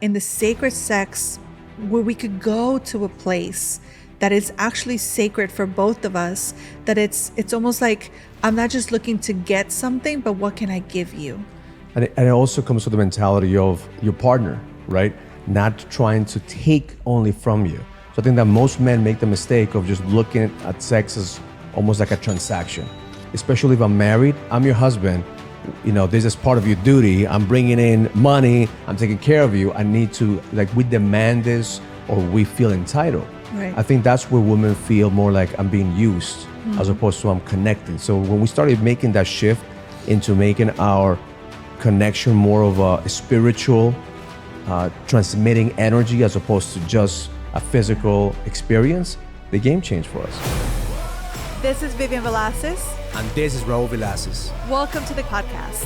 in the sacred sex where we could go to a place that is actually sacred for both of us, that it's almost like I'm not just looking to get something, but what can I give you? And it also comes with the mentality of your partner, right? Not trying to take only from you. So I think that most men make the mistake of just looking at sex as almost like a transaction. Especially if I'm married, I'm your husband. You know, this is part of your duty. I'm bringing in money. I'm taking care of you. I need to, like, we demand this or we feel entitled. Right. I think that's where women feel more like I'm being used as opposed to I'm connected. So when we started making that shift into making our connection more of a spiritual, transmitting energy as opposed to just a physical experience, the game changed for us. This is Vivian Raul. And this is Raul Villacis. Welcome to the podcast.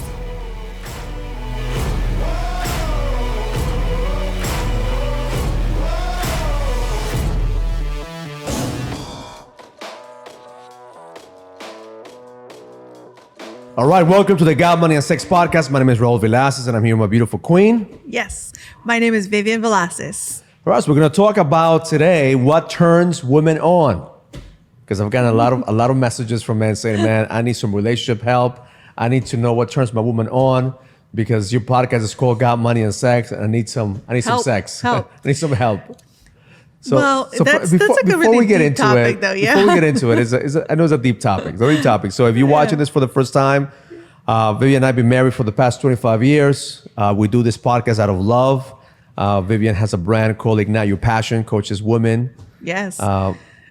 All right, welcome to the God, Money, and Sex podcast. My name is Raul Villacis, and I'm here with my beautiful queen. Yes, my name is Vivian Raul. All right, so we're going to talk about today what turns women on. Because I've gotten a lot of messages from men saying, man, I need some relationship help. I need to know what turns my woman on because your podcast is called God, Money, and Sex, and I need some sex. Help. I need some help. So, well, that's a really deep topic, though. Yeah. Before we get into it, I know it's a deep topic. It's a deep topic. So if you're watching this for the first time, Vivian and I have been married for the past 25 years. We do this podcast out of love. Vivian has a brand called Ignite Your Passion, coaches women. Yes.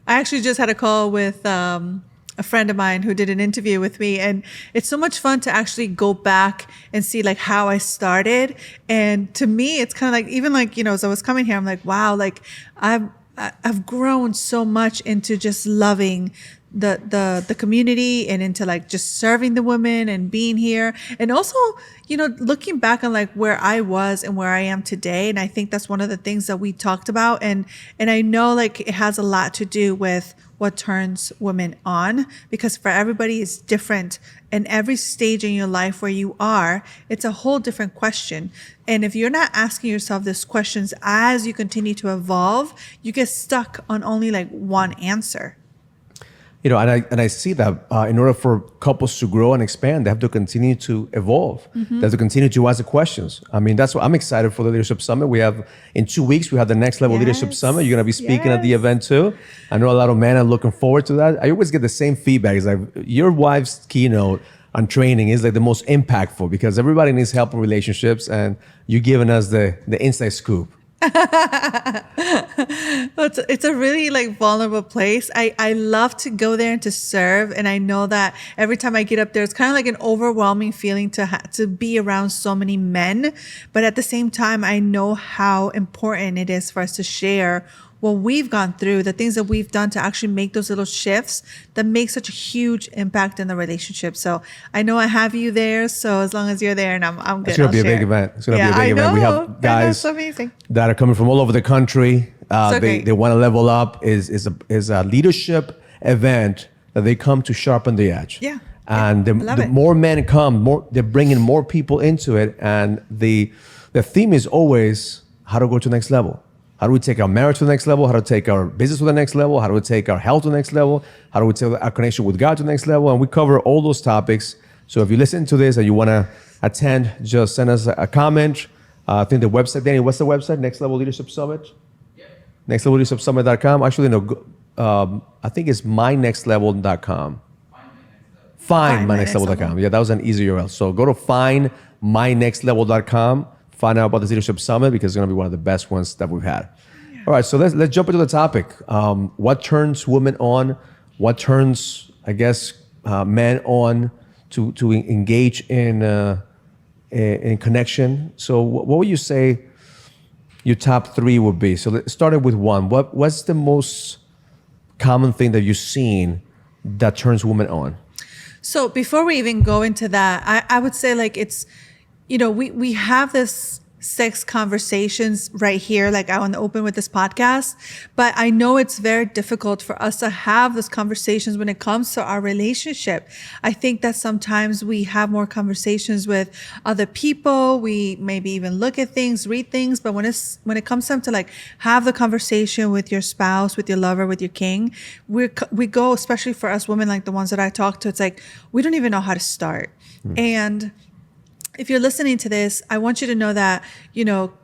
I actually just had a call with a friend of mine who did an interview with me, and it's so much fun to actually go back and see like how I started. And to me, it's kind of like, even like, you know, as I was coming here, I'm like, wow, like I've grown so much into just loving the community and into like just serving the women and being here. And also, you know, looking back on like where I was and where I am today. And I think that's one of the things that we talked about. And I know like it has a lot to do with what turns women on, because for everybody it's different. And every stage in your life where you are, it's a whole different question. And if you're not asking yourself these questions as you continue to evolve, you get stuck on only like one answer. You know, and I see that in order for couples to grow and expand, they have to continue to evolve. They have to continue to ask the questions. I mean, that's what I'm excited for the Leadership Summit. We have, in 2 weeks, we have the Next Level Leadership Summit. You're going to be speaking at the event too. I know a lot of men are looking forward to that. I always get the same feedback. It's like, your wife's keynote on training is like the most impactful because everybody needs help in relationships, and you're giving us the inside scoop. It's a really like vulnerable place. I love to go there and to serve, and I know that every time I get up there, it's kind of like an overwhelming feeling to be around so many men. But at the same time, I know how important it is for us to share what we've gone through, the things that we've done to actually make those little shifts that make such a huge impact in the relationship. So I know I have you there. So as long as you're there, and I'm good. It's going to be a big event. It's going to be a big event. We have guys that are coming from all over the country. They want to level up. Is a leadership event that they come to sharpen the edge. Yeah. And the more men come, they're bringing more people into it. And the theme is always how to go to the next level. How do we take our marriage to the next level? How to take our business to the next level? How do we take our health to the next level? How do we take our connection with God to the next level? And we cover all those topics. So if you listen to this and you want to attend, just send us a comment. I think the website, Danny, what's the website? Next Level Leadership Summit? Yeah. NextLevelLeadershipSummit.com. Actually, no, I think it's mynextlevel.com. FindMyNextLevel.com. Yeah, that was an easy URL. So go to findmynextlevel.com. Find out about this Leadership Summit because it's going to be one of the best ones that we've had. Yeah. All right, so let's jump into the topic. What turns women on? What turns, I guess, men on to engage in connection? So what would you say your top three would be? So let's start with one. What's the most common thing that you've seen that turns women on? So before we even go into that, I would say like it's, you know, we have this sex conversations right here, like out in the open with this podcast. But I know it's very difficult for us to have those conversations when it comes to our relationship. I think that sometimes we have more conversations with other people. We maybe even look at things, read things. But when it comes time to like have the conversation with your spouse, with your lover, with your king, we go, especially for us women, like the ones that I talk to, it's like, we don't even know how to start. And if you're listening to this, I want you to know that,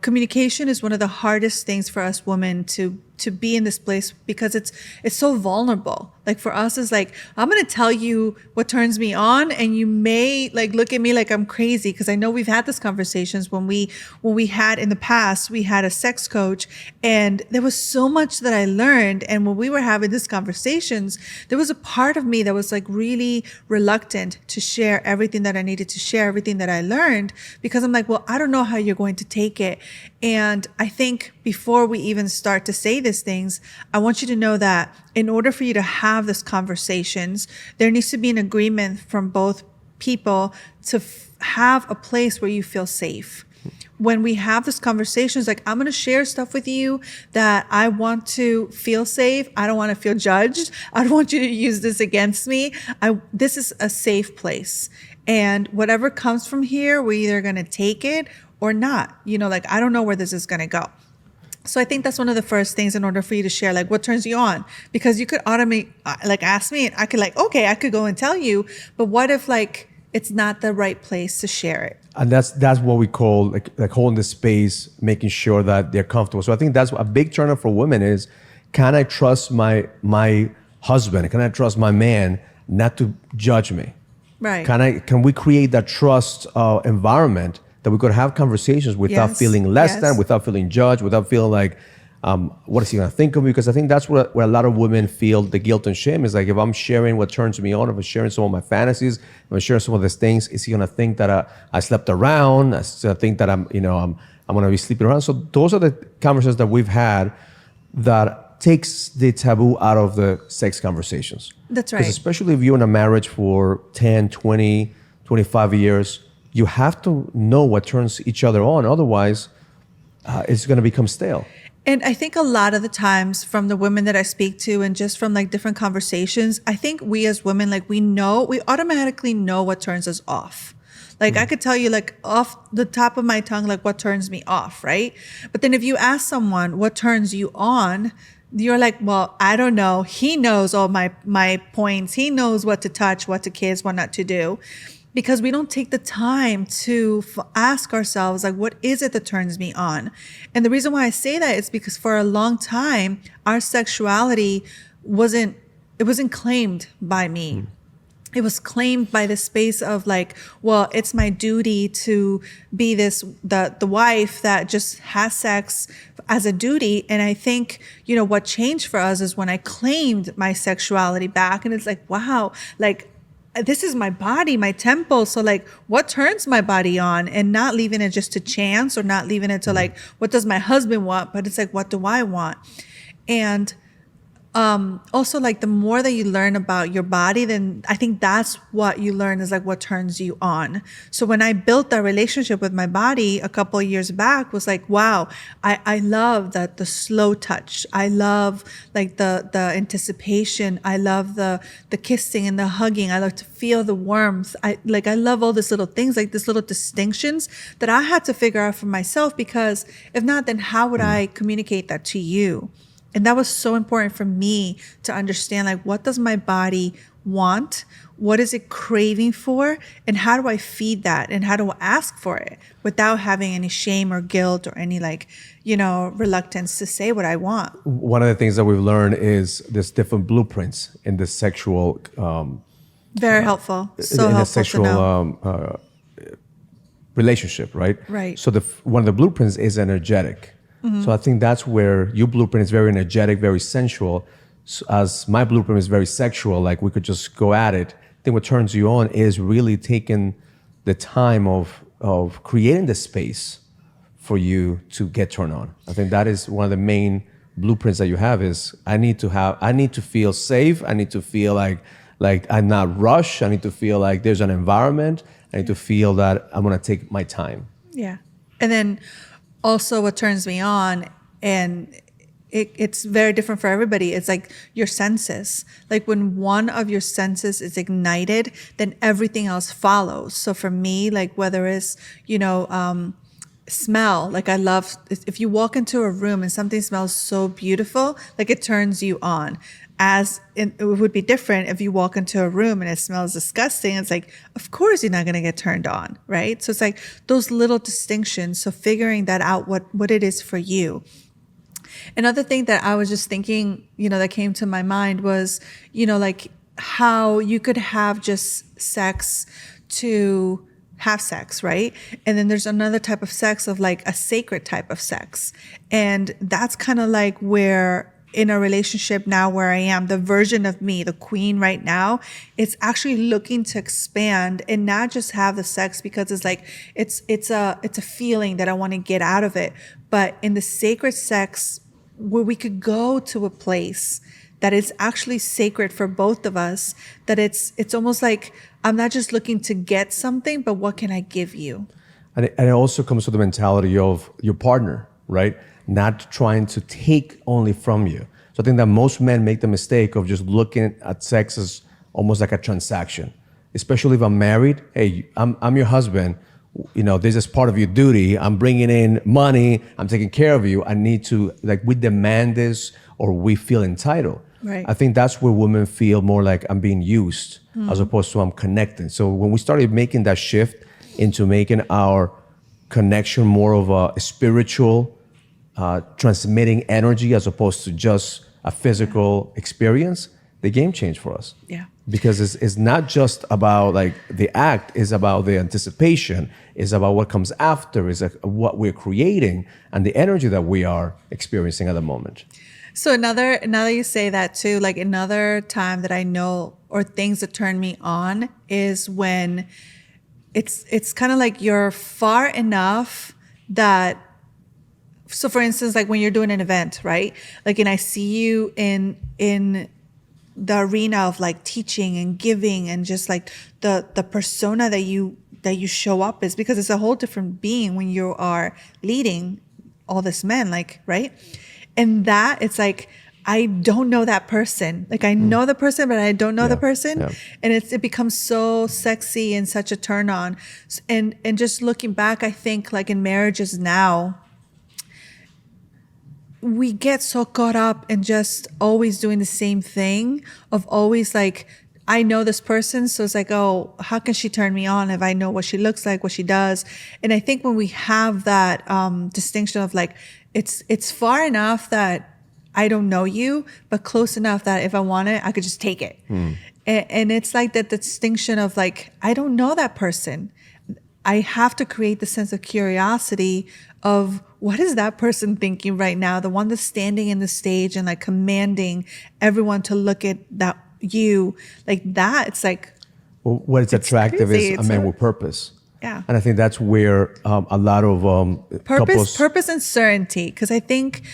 communication is one of the hardest things for us women to be in this place, because it's so vulnerable. Like for us, it's like, I'm going to tell you what turns me on, and you may like look at me like I'm crazy, because I know we've had these conversations when we had in the past, we had a sex coach, and there was so much that I learned. And when we were having these conversations, there was a part of me that was like really reluctant to share everything that I needed to share, everything that I learned, because I'm like, well, I don't know how you're going to take it. And I think before we even start to say these things, I want you to know that in order for you to have these conversations, there needs to be an agreement from both people to have a place where you feel safe. When we have these conversations, like, I'm going to share stuff with you that I want to feel safe. I don't want to feel judged. I don't want you to use this against me. This is a safe place. And whatever comes from here, we're either going to take it or not. Like, I don't know where this is going to go. So I think that's one of the first things in order for you to share, like, what turns you on, because you could automate, like, ask me, and I could okay, I could go and tell you, but what if like, it's not the right place to share it? And that's what we call like holding the space, making sure that they're comfortable. So I think that's a big turn up for women is, can I trust my husband? Can I trust my man not to judge me? Right. Can we create that trust environment that we could have conversations without feeling less than, without feeling judged, without feeling like, what is he going to think of me? Because I think that's where a lot of women feel the guilt and shame is like, if I'm sharing what turns me on, if I'm sharing some of my fantasies, if I'm sharing some of these things, is he going to think that I slept around? Is he going to think that I'm going to be sleeping around? So those are the conversations that we've had that takes the taboo out of the sex conversations. That's right. Because especially if you're in a marriage for 10, 20, 25 years, you have to know what turns each other on. Otherwise, it's going to become stale. And I think a lot of the times from the women that I speak to and just from like different conversations, I think we as women, like we automatically know what turns us off. Like I could tell you like off the top of my tongue, like what turns me off, right? But then if you ask someone what turns you on, you're like, well, I don't know. He knows all my points. He knows what to touch, what to kiss, what not to do. Because we don't take the time to ask ourselves, like, what is it that turns me on? And the reason why I say that is because for a long time, our sexuality wasn't claimed by me. It was claimed by the space of like, well, it's my duty to be the wife that just has sex as a duty. And I think, what changed for us is when I claimed my sexuality back, and it's like, wow, like, this is my body, my temple. So like, what turns my body on, and not leaving it just to chance, or not leaving it to like, what does my husband want? But it's like, what do I want? And also like the more that you learn about your body, then I think that's what you learn is like what turns you on. So when I built that relationship with my body a couple of years back, was like, wow, I love the slow touch. I love like the anticipation. I love the kissing and the hugging. I love to feel the warmth. I love all these little things, like these little distinctions that I had to figure out for myself, because if not, then how would I communicate that to you? And that was so important for me to understand, like, what does my body want? What is it craving for? And how do I feed that? And how do I ask for it without having any shame or guilt or any reluctance to say what I want? One of the things that we've learned is there's different blueprints in the sexual... Very helpful. So in helpful a sexual to know. Relationship, right? Right. So one of the blueprints is energetic. Mm-hmm. So I think that's where your blueprint is very energetic, very sensual. So as my blueprint is very sexual, like we could just go at it. I think what turns you on is really taking the time of creating the space for you to get turned on. I think that is one of the main blueprints that you have is I need to feel safe. I need to feel like I'm not rushed. I need to feel like there's an environment. I need to feel that I'm going to take my time. Yeah. And then also what turns me on, and it's very different for everybody. It's like your senses. Like when one of your senses is ignited, then everything else follows. So for me, like whether it's, smell, like I love, if you walk into a room and something smells so beautiful, like it turns you on. It would be different if you walk into a room and it smells disgusting. It's like, of course you're not going to get turned on, right? So it's like those little distinctions. So figuring that out, what it is for you. Another thing that I was just thinking, that came to my mind was, like how you could have just sex to have sex, right? And then there's another type of sex of like a sacred type of sex. And that's kind of like where in a relationship now where I am, the version of me, the queen right now, it's actually looking to expand and not just have the sex because it's like, it's a feeling that I want to get out of it. But in the sacred sex where we could go to a place that is actually sacred for both of us, that it's almost like I'm not just looking to get something, but what can I give you? And it also comes to the mentality of your partner, right? Not trying to take only from you. So I think that most men make the mistake of just looking at sex as almost like a transaction. Especially if I'm married, hey, I'm your husband. This is part of your duty. I'm bringing in money. I'm taking care of you. I need to, like, we demand this or we feel entitled. Right. I think that's where women feel more like I'm being used as opposed to I'm connecting. So when we started making that shift into making our connection more of a spiritual, transmitting energy as opposed to just a physical experience, the game changed for us. Yeah. Because it's not just about like the act, it's about the anticipation, it's about what comes after, it's like what we're creating and the energy that we are experiencing at the moment. So now that you say that too, like another time that I know or things that turn me on is when it's kind of like you're far enough that, so for instance, like when you're doing an event, right? Like, and I see you in the arena of like teaching and giving and just like the persona that you show up as, because it's a whole different being when you are leading all this men, like, right? And that it's like, I don't know that person. Like I know the person, but I don't know the person. Yeah. And it becomes so sexy and such a turn on. And just looking back, I think like in marriages now, we get so caught up in just always doing the same thing of always like, I know this person. So it's like, oh, how can she turn me on if I know what she looks like, what she does? And I think when we have that distinction of like, it's far enough that I don't know you, but close enough that if I want it, I could just take it. And it's like that distinction of like, I don't know that person. I have to create the sense of curiosity of what is that person thinking right now? The one that's standing in the stage and like commanding everyone to look at that you like that. It's like, well, what is attractive crazy. Is a man with purpose. Yeah. And I think that's where a lot of purpose and certainty. Because I think,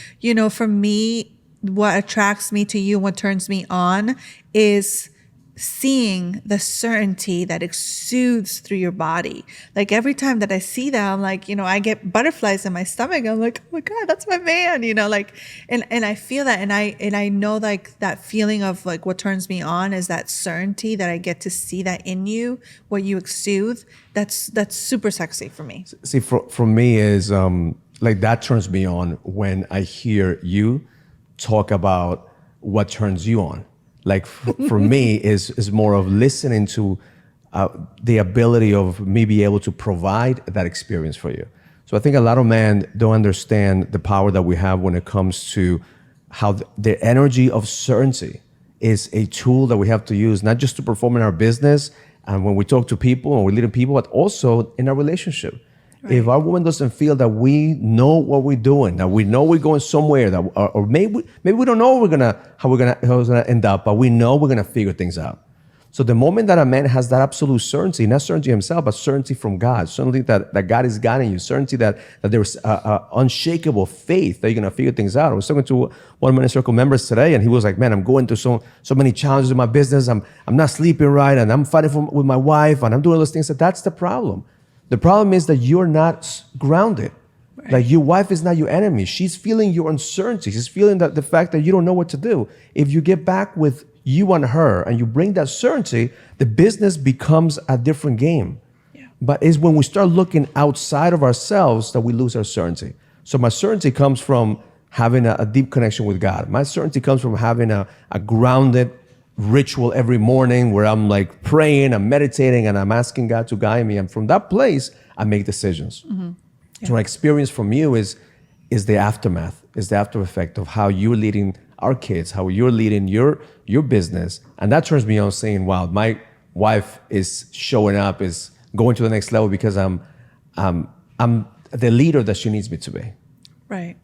for me, what attracts me to you, what turns me on is seeing the certainty that exudes through your body. Like every time that I see that, I'm like, I get butterflies in my stomach. I'm like, oh my God, that's my man, like, and I feel that. And I know like that feeling of like what turns me on is that certainty that I get to see that in you, what you exude. That's super sexy for me. See, for me is like that turns me on when I hear you talk about what turns you on. Like for me is more of listening to the ability of me be able to provide that experience for you. So I think a lot of men don't understand the power that we have when it comes to how the energy of certainty is a tool that we have to use, not just to perform in our business and when we talk to people and we lead people, but also in our relationship. Right. If our woman doesn't feel that we know what we're doing, that we know we're going somewhere, that or maybe we don't know how it's gonna end up, but we know we're gonna figure things out. So the moment that a man has that absolute certainty, not certainty himself, but certainty from God, certainty that God is guiding you, certainty that there's unshakable faith that you're gonna figure things out. I was talking to one of my circle members today, and he was like, "Man, I'm going through so many challenges in my business. I'm not sleeping right, and I'm fighting with my wife, and I'm doing all those things." That's the problem. The problem is that you're not grounded. Like your wife is not your enemy. She's feeling your uncertainty. She's feeling that the fact that you don't know what to do. If you get back with you and her and you bring that certainty, the business becomes a different game. Yeah. But it's when we start looking outside of ourselves that we lose our certainty. So my certainty comes from having a deep connection with God. My certainty comes from having a grounded ritual every morning where I'm like praying, I'm meditating, and I'm asking God to guide me. And from that place, I make decisions. Mm-hmm. Yeah. So my experience from you is the aftermath, is the after effect of how you're leading our kids, how you're leading your business. And that turns me on saying, wow, my wife is showing up, is going to the next level because I'm the leader that she needs me to be. Right.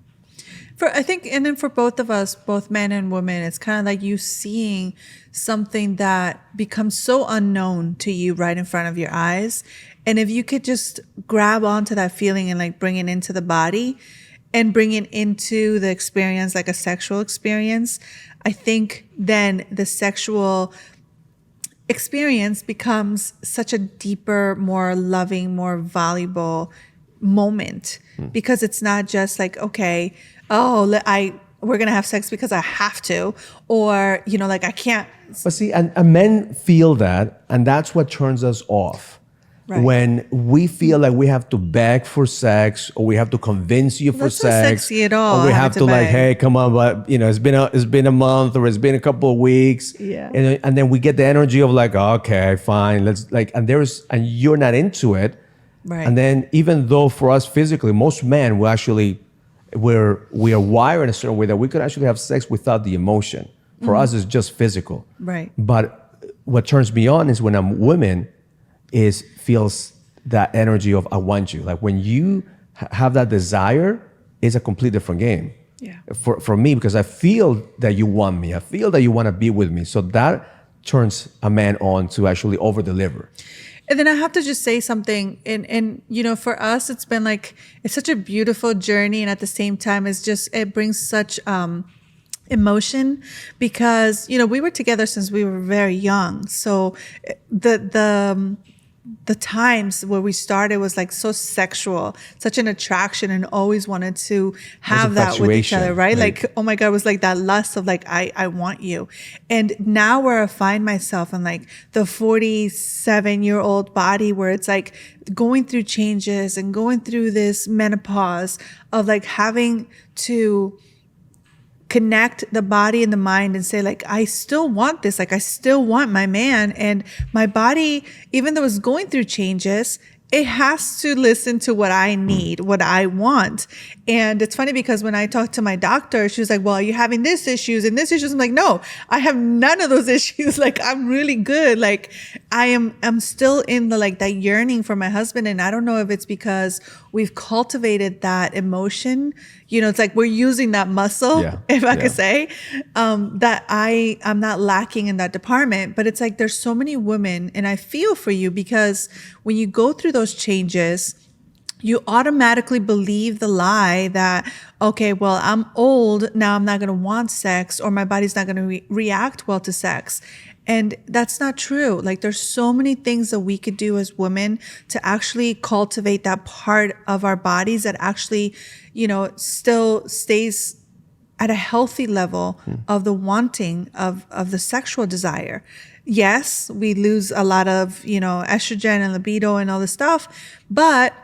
I think, and then for both of us, both men and women, it's kind of like you seeing something that becomes so unknown to you right in front of your eyes. And if you could just grab onto that feeling and like bring it into the body and bring it into the experience, like a sexual experience, I think then the sexual experience becomes such a deeper, more loving, more valuable moment because it's not just like, okay, we're going to have sex because I have to, or, like I can't. But see, and men feel that, and that's what turns us off. Right. When we feel like we have to beg for sex, or we have to convince you for That's not sex, sexy at all, or we have to like, beg. hey, come on, but it's been a month, or it's been a couple of weeks, Yeah. and then we get the energy of like, okay, fine, let's like, and you're not into it, Right. And then even though for us physically, most men will actually, we are wired in a certain way that we could actually have sex without the emotion. For us, it's just physical. Right. But what turns me on is when I'm women, feels that energy of I want you. Like when you have that desire, it's a complete different game. Yeah. For me, because I feel that you want me. I feel that you want to be with me. So that turns a man on to actually over deliver. And then I have to just say something, and for us, it's been like, it's such a beautiful journey, and at the same time, it brings such emotion because we were together since we were very young. So the times where we started was like so sexual, such an attraction, and always wanted to have that with each other, right? Like, oh my God, it was like that lust of like, I want you. And now where I find myself in like the 47-year-old body where it's like going through changes and going through this menopause of like having to connect the body and the mind and say like, I still want this. Like I still want my man, and my body, even though it's going through changes, it has to listen to what I need, what I want. And it's funny because when I talked to my doctor, she was like, well, are you having this issues and this issues? I'm like, no, I have none of those issues. Like, I'm really good. Like I'm still in the, like that yearning for my husband. And I don't know if it's because we've cultivated that emotion. It's like we're using that muscle, if I could say, that I'm not lacking in that department. But it's like there's so many women, and I feel for you because when you go through those changes, you automatically believe the lie that, okay, well, I'm old, now I'm not going to want sex, or my body's not going to react well to sex. And that's not true. Like there's so many things that we could do as women to actually cultivate that part of our bodies that actually, still stays at a healthy level of the wanting of the sexual desire. Yes, we lose a lot of, estrogen and libido and all this stuff, but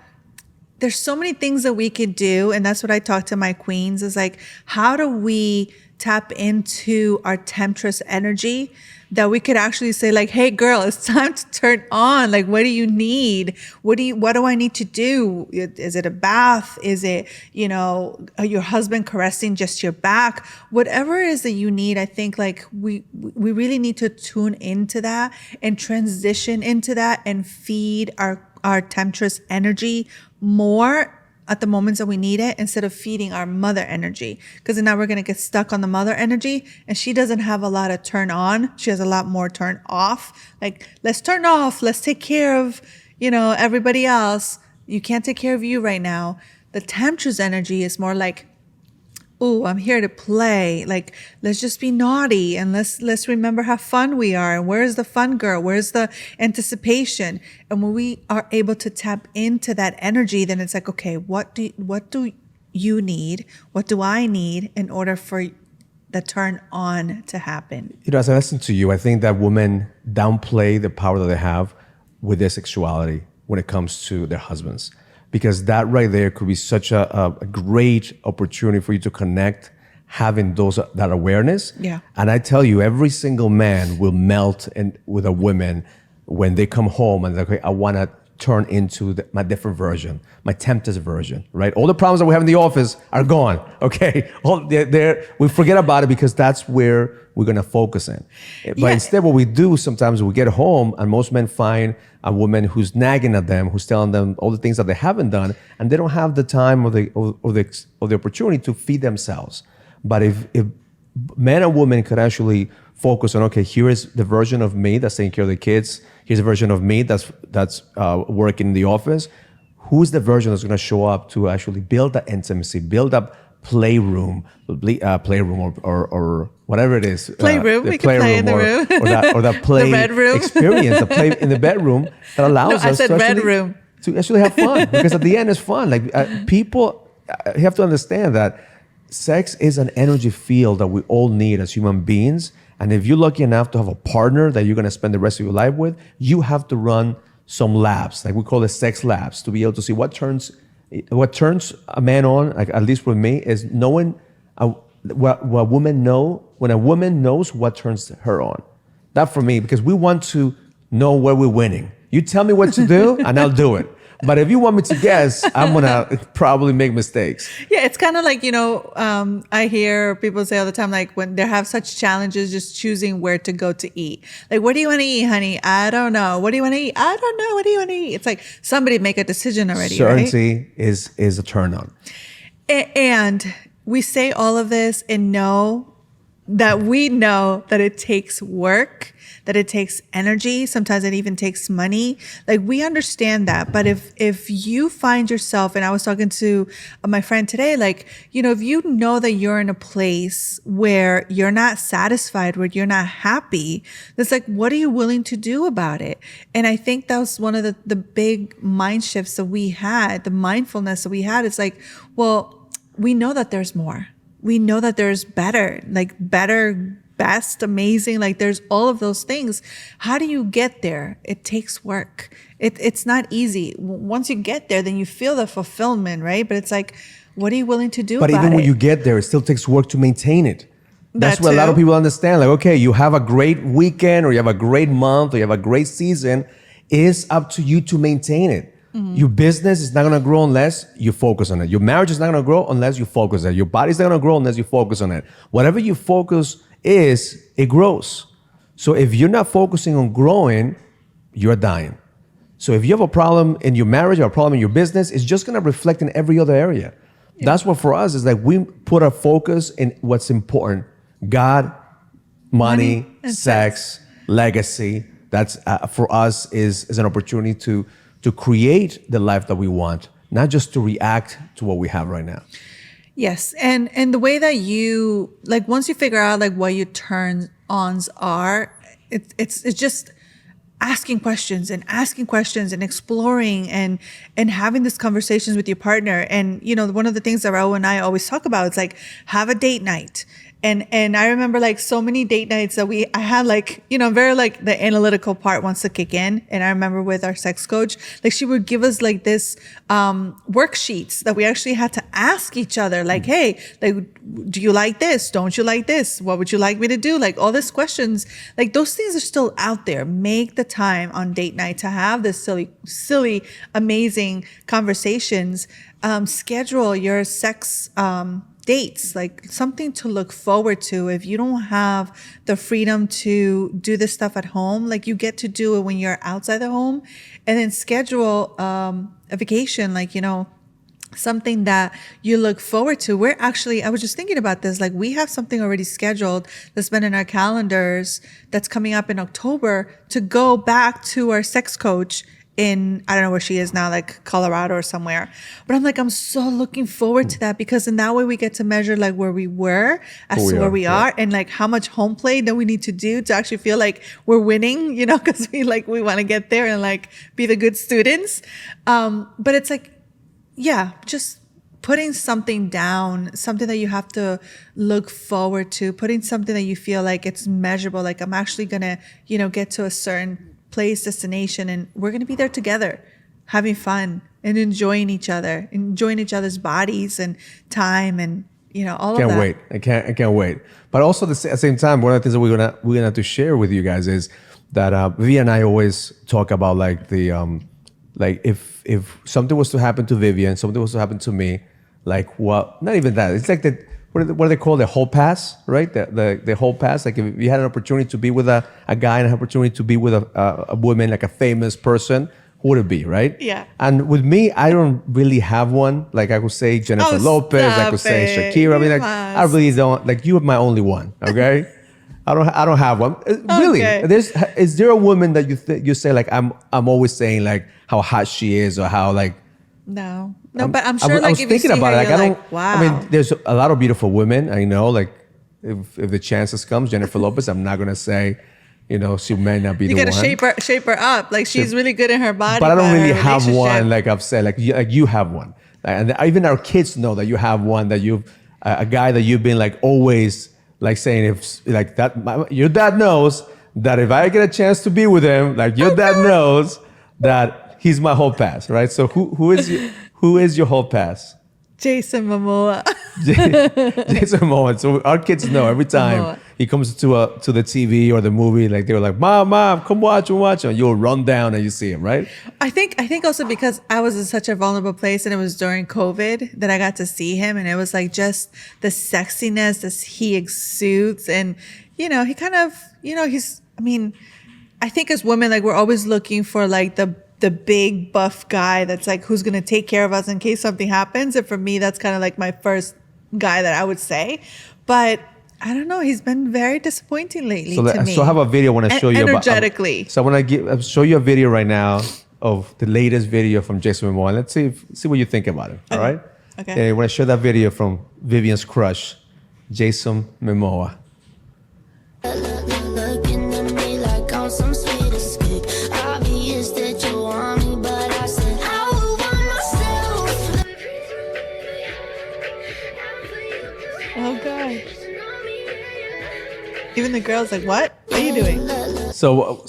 there's so many things that we could do. And that's what I talk to my queens is like, how do we tap into our temptress energy that we could actually say like, hey girl, it's time to turn on. Like, what do you need? What do I need to do? Is it a bath? Is it, your husband caressing just your back? Whatever it is that you need, I think like we really need to tune into that and transition into that and feed our temptress energy more at the moments that we need it instead of feeding our mother energy. Because now we're going to get stuck on the mother energy, and she doesn't have a lot of turn on. She has a lot more turn off. Like, let's turn off. Let's take care of, everybody else. You can't take care of you right now. The temptress energy is more like, oh, I'm here to play. Like, let's just be naughty and let's remember how fun we are. And where's the fun girl? Where's the anticipation? And when we are able to tap into that energy, then it's like, okay, what do you need? What do I need in order for the turn on to happen? As I listen to you, I think that women downplay the power that they have with their sexuality when it comes to their husbands. Because that right there could be such a great opportunity for you to connect, having that awareness. Yeah. And I tell you, every single man will melt with a woman when they come home and they're like, okay, I want to turn into my different version, my temptress version, right? All the problems that we have in the office are gone, okay? We forget about it because that's where we're going to focus in. But instead, what we do sometimes, we get home and most men find a woman who's nagging at them, who's telling them all the things that they haven't done, and they don't have the time or the opportunity to feed themselves. But if men and women could actually focus on, okay, here is the version of me that's taking care of the kids. Here's a version of me that's working in the office. Who's the version that's going to show up to actually build that intimacy, build up playroom or whatever it is. Playroom, we can play in the room. or that play the bedroom. experience, the play in the bedroom that allows us to actually have fun. Because at the end, it's fun. Like people, you have to understand that sex is an energy field that we all need as human beings. And if you're lucky enough to have a partner that you're going to spend the rest of your life with, you have to run some labs, like we call it sex labs, to be able to see what turns a man on, like at least with me, is knowing what women know, when a woman knows what turns her on. That for me, because we want to know where we're winning. You tell me what to do and I'll do it. But if you want me to guess, I'm going to probably make mistakes. Yeah, it's kind of like, I hear people say all the time, like when they have such challenges just choosing where to go to eat. Like, what do you want to eat, honey? I don't know. What do you want to eat? I don't know. What do you want to eat? It's like somebody make a decision already, Certainty right? is a turn on. And we say all of this and know that it takes work, that it takes energy. Sometimes it even takes money. Like we understand that. But if you find yourself, and I was talking to my friend today, like, if you know that you're in a place where you're not satisfied, where you're not happy, it's like, what are you willing to do about it? And I think that was one of the big mind shifts that we had, the mindfulness that we had. It's like, well, we know that there's more. We know that there's better, best, amazing, like there's all of those things. How do you get there? It takes work. It's not easy. Once you get there, then you feel the fulfillment, right? But it's like, what are you willing to do about it? But even when you get there, it still takes work to maintain it. That's what a lot of people understand. Like, okay, you have a great weekend or you have a great month or you have a great season. It's up to you to maintain it. Your business is not going to grow unless you focus on it. Your marriage is not going to grow unless you focus on it. Your body's not going to grow unless you focus on it. Whatever you focus is, it grows. So if you're not focusing on growing, you're dying. So if you have a problem in your marriage or a problem in your business, it's just going to reflect in every other area. Yeah. That's what for us is like we put our focus in what's important. God, money sex, legacy. That's for us is an opportunity to create the life that we want, not just to react to what we have right now. Yes. And the way that you, like, once you figure out like what your turn-ons are, it's just asking questions and exploring and having these conversations with your partner. And, one of the things that Raul and I always talk about is like, have a date night. And I remember like so many date nights that I had like, very like the analytical part wants to kick in. And I remember with our sex coach, like she would give us like this worksheets that we actually had to ask each other, like, hey, like, do you like this? Don't you like this? What would you like me to do? Like all these questions, like those things are still out there. Make the time on date night to have this silly, amazing conversations. Schedule your sex dates, like something to look forward to. If you don't have the freedom to do this stuff at home, like you get to do it when you're outside the home, and then schedule a vacation, like, something that you look forward to. I was just thinking about this, like we have something already scheduled that's been in our calendars that's coming up in October to go back to our sex coach in, I don't know where she is now, like Colorado or somewhere. But I'm like, I'm so looking forward to that, because in that way we get to measure like where we were as to where we are, and like how much home play that we need to do to actually feel like we're winning, because we want to get there and like be the good students. But it's like, yeah, just putting something down, something that you have to look forward to, putting something that you feel like it's measurable, like I'm actually gonna, get to a certain place, destination, and we're going to be there together, having fun and enjoying each other, enjoying each other's bodies and time, and all of that. Can't wait. I can't wait. But also at the same time, one of the things that we're gonna have to share with you guys is that Vivian and I always talk about like the like if something was to happen to Vivian, something was to happen to me, like what? Not even that. It's like what do they call the whole pass, right? The whole pass. Like if you had an opportunity to be with a guy and an opportunity to be with a woman, like a famous person, who would it be, right? Yeah. And with me, I don't really have one. Like I could say Jennifer Lopez, I could say Shakira. I mean, like, I really don't. Like you are my only one. Okay. I don't have one. Really? Okay. Is there a woman that you say like I'm always saying like how hot she is or how like. No, but I'm sure. I was thinking about it. Like I don't. Wow. I mean, there's a lot of beautiful women. I know. Like if the chances comes, Jennifer Lopez. I'm not gonna say, she may not be the one. You gotta shape her up. Like she's really good in her body. But I don't really have one. Like I've said, like you have one. And even our kids know that you have one. That you've a guy that you've been like always like saying if like that. Your dad knows that if I get a chance to be with him, like your dad knows that. He's my whole pass, right? So who is your whole pass? Jason Momoa. Jason Momoa. So our kids know every time he comes to the TV or the movie, like they're like, Mom, come watch and you'll run down and you see him, right? I think also because I was in such a vulnerable place and it was during COVID that I got to see him, and it was like just the sexiness that he exudes, and he kind of I think as women, like we're always looking for like the big buff guy that's like who's going to take care of us in case something happens. And for me, that's kind of like my first guy that I would say. But I don't know. He's been very disappointing lately to me. So I have a video I want to show you. Energetically. So I want to show you a video right now of the latest video from Jason Momoa. Let's see what you think about it. All right? Okay. I want to show that video from Vivian's crush, Jason Momoa. Even the girls like, what are you doing? So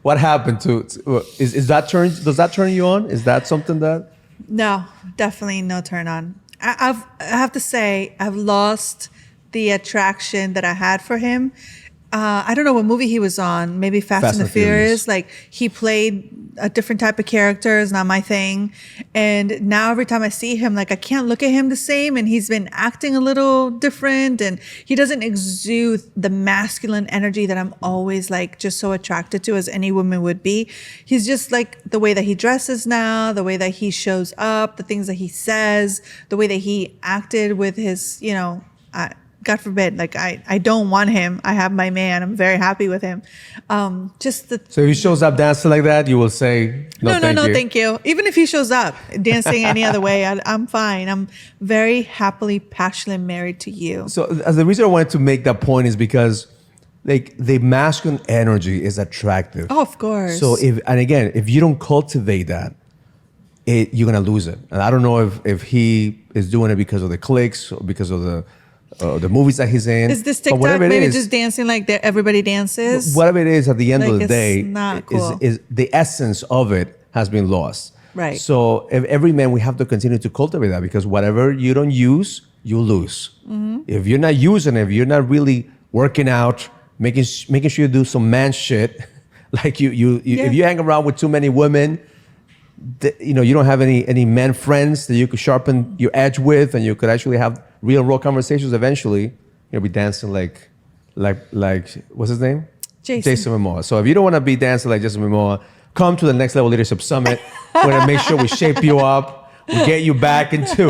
what happened does that turn you on? Is that something that? No, definitely no turn on. I have to say I've lost the attraction that I had for him. I don't know what movie he was on. Maybe Fast and the Furious. Like he played a different type of character. Is not my thing. And now every time I see him, like I can't look at him the same. And he's been acting a little different. And he doesn't exude the masculine energy that I'm always like just so attracted to, as any woman would be. He's just like the way that he dresses now, the way that he shows up, the things that he says, the way that he acted with his, God forbid, like I don't want him. I have my man. I'm very happy with him. So if he shows up dancing like that, you will say no, thank you. Even if he shows up dancing any other way, I'm fine. I'm very happily, passionately married to you. So the reason I wanted to make that point is because like the masculine energy is attractive. Oh, of course. So if you don't cultivate that, you're gonna lose it. And I don't know if he is doing it because of the clicks or because of the movies that he's in. Is this TikTok maybe just dancing like everybody dances? Whatever it is, at the end of the day, not cool. is the essence of it has been lost. Right. So every man, we have to continue to cultivate that, because whatever you don't use, you lose. Mm-hmm. If you're not using it, if you're not really working out, making sure you do some man shit, like you if you hang around with too many women, you don't have any men friends that you could sharpen your edge with, and you could actually have real raw conversations. Eventually you'll be dancing like what's his name? Jason Momoa. So if you don't want to be dancing like Jason Momoa, come to the Next Level Leadership Summit. We're gonna make sure we shape you up, we get you back into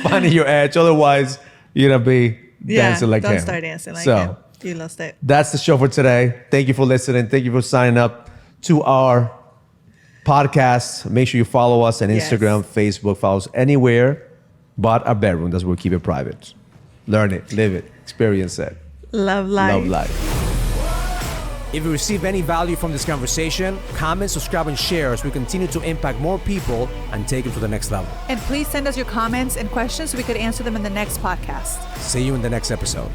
finding your edge. Otherwise you're gonna be dancing like him. Don't start dancing like him. You lost it. That's the show for today. Thank you for listening. Thank you for signing up to our podcasts. Make sure you follow us on Instagram, Facebook, follow us anywhere but our bedroom. That's where we keep it private. Learn it, live it, experience it. Love life. Love life. If you receive any value from this conversation, comment, subscribe, and share as we continue to impact more people and take them to the next level. And please send us your comments and questions so we could answer them in the next podcast. See you in the next episode.